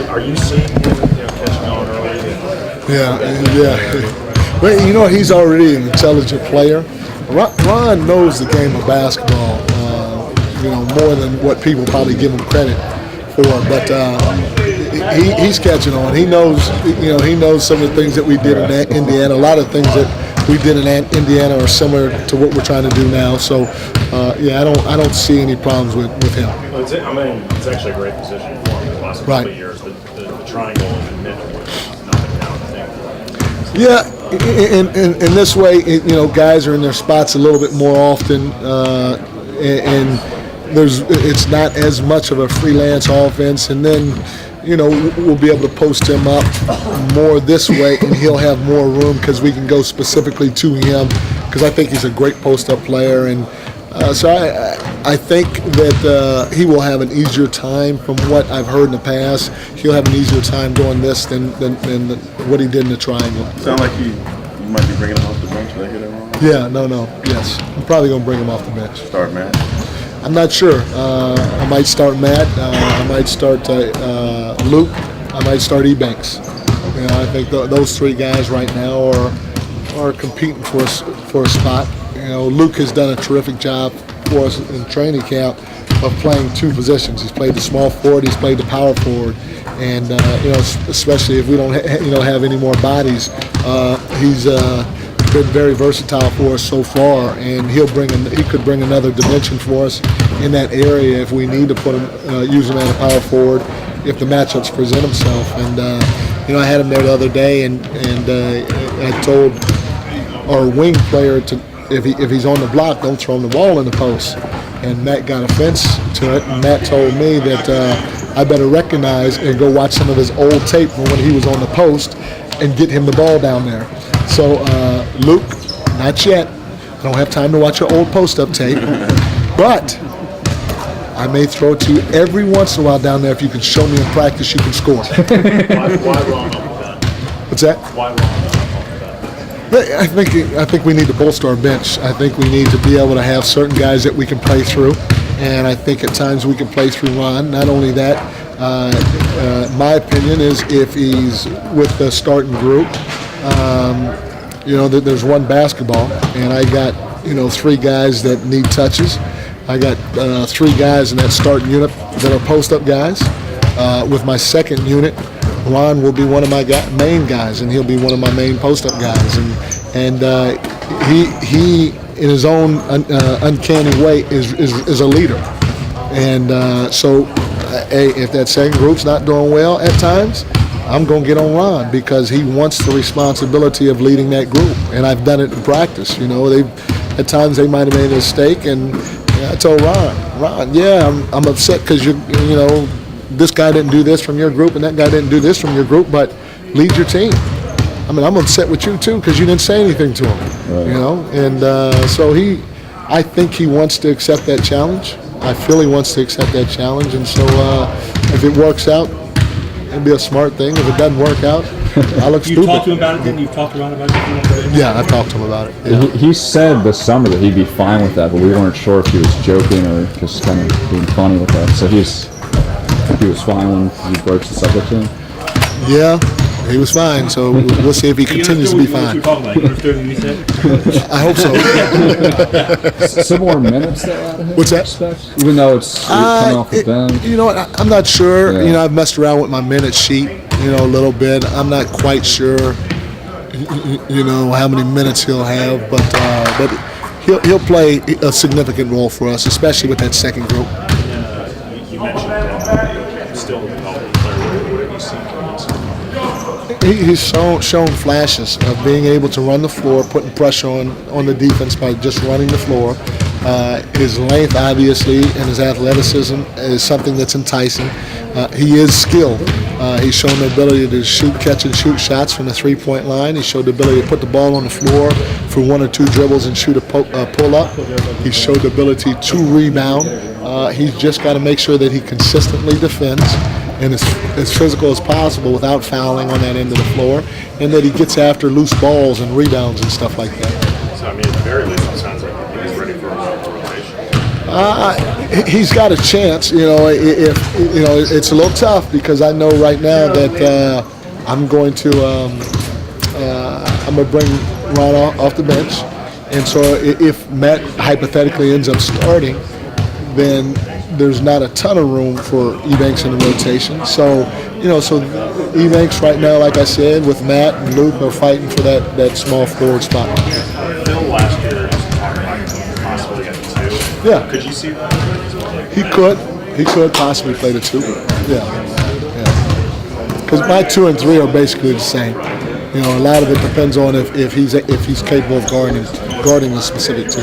Are you seeing him catching on early? Yeah. But he's already an intelligent player. Ron knows the game of basketball, more than what people probably give him credit for. But he's catching on. He knows, he knows some of the things that we did in Indiana. A lot of things that we did in Indiana are similar to what we're trying to do now. So, I don't see any problems with him. Well, it's actually a great position for him the last couple of years. The triangle and Metta was not a down thing. Yeah, in this way, guys are in their spots a little bit more often, and it's not as much of a freelance offense. And then, we'll be able to post him up more this way, and he'll have more room because we can go specifically to him. Because I think he's a great post-up player, and so I think that he will have an easier time. From what I've heard in the past, he'll have an easier time doing this than what he did in the triangle. Sound like you might be bringing him off the bench. Did I get that wrong? Yeah, yes. I'm probably going to bring him off the bench. Start Matt? I'm not sure. I might start Matt. I might start Luke. I might start Ebanks. I think those three guys right now are competing for a spot. Luke has done a terrific job for us in training camp of playing two positions. He's played the small forward. He's played the power forward. And especially if we don't have any more bodies, he's been very versatile for us so far, and he could bring another dimension for us in that area if we need to put him, use him as a power forward if the matchups present himself. And I had him there the other day, and I told our wing player to if he's on the block, don't throw him the ball in the post. And Matt got offense to it, and Matt told me that I better recognize and go watch some of his old tape from when he was on the post and get him the ball down there. So, Luke, not yet. I don't have time to watch your old post-up tape, but I may throw it to you every once in a while down there if you can show me in practice you can score. Why wrong on that? What's that? Why wrong on that? I think we need to bolster our bench. I think we need to be able to have certain guys that we can play through, and I think at times we can play through Ron. Not only that, my opinion is if he's with the starting group, there's one basketball, and I got three guys that need touches. I got three guys in that starting unit that are post-up guys. With my second unit, Ron will be one of my main guys, and he'll be one of my main post-up guys. And he in his own uncanny way is a leader. And so, if that second group's not doing well at times, I'm going to get on Ron because he wants the responsibility of leading that group. And I've done it in practice. At times they might have made a mistake, and I told Ron, yeah, I'm upset because this guy didn't do this from your group and that guy didn't do this from your group, but lead your team. I'm upset with you too because you didn't say anything to him, right. And so I think he wants to accept that challenge. I feel he wants to accept that challenge, and so if it works out, it'd be a smart thing. If it doesn't work out, I look stupid. You talked to him about it, then? You've talked to Ron about it? Yeah, I've talked to him about it. Yeah. He said this summer that he'd be fine with that, but we weren't sure if he was joking or just kind of being funny with that. So he was fine when you broached the subject to him? Yeah, he was fine. So we'll see if he continues to be fine. I hope so. Some more minutes there out of him? What's that? Even though it's coming off the bench? You know what? I'm not sure. Yeah. I've messed around with my minute sheet, a little bit. I'm not quite sure, how many minutes he'll have, but he'll play a significant role for us, especially with that second group. You mentioned still a developing player. What have you seen from him? He's shown flashes of being able to run the floor, putting pressure on the defense by just running the floor. His length, obviously, and his athleticism is something that's enticing. He is skilled. He's shown the ability to catch and shoot shots from the three-point line. He showed the ability to put the ball on the floor for one or two dribbles and shoot a pull-up. He showed the ability to rebound. He's just got to make sure that he consistently defends and is as physical as possible without fouling on that end of the floor, and that he gets after loose balls and rebounds and stuff like that. So, at the very least, it sounds like he's ready for a rotation. He's got a chance. If it's a little tough because I know right now that I'm going to bring Ron off the bench, and so if Matt hypothetically ends up starting, then there's not a ton of room for Ebanks in the rotation. So Ebanks right now, like I said, with Matt and Luke are fighting for that small forward spot. Phil last year just talked about possibly getting 2. Yeah. Could you see that? He could possibly play the 2. Yeah. Because my 2 and 3 are basically the same. A lot of it depends on if he's capable of guarding a specific 2.